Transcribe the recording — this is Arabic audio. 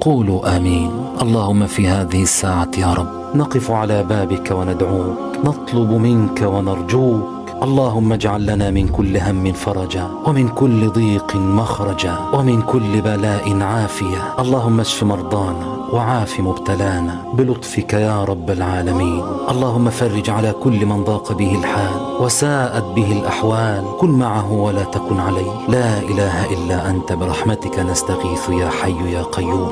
قولوا آمين. اللهم في هذه الساعة يا رب نقف على بابك وندعوك، نطلب منك ونرجوك. اللهم اجعل لنا من كل هم فرجا، ومن كل ضيق مخرجا، ومن كل بلاء عافية. اللهم اشف مرضانا وعاف مبتلانا بلطفك يا رب العالمين. اللهم فرج على كل من ضاق به الحال وساءت به الأحوال، كن معه ولا تكن عليه. لا إله إلا أنت برحمتك نستغيث يا حي يا قيوم.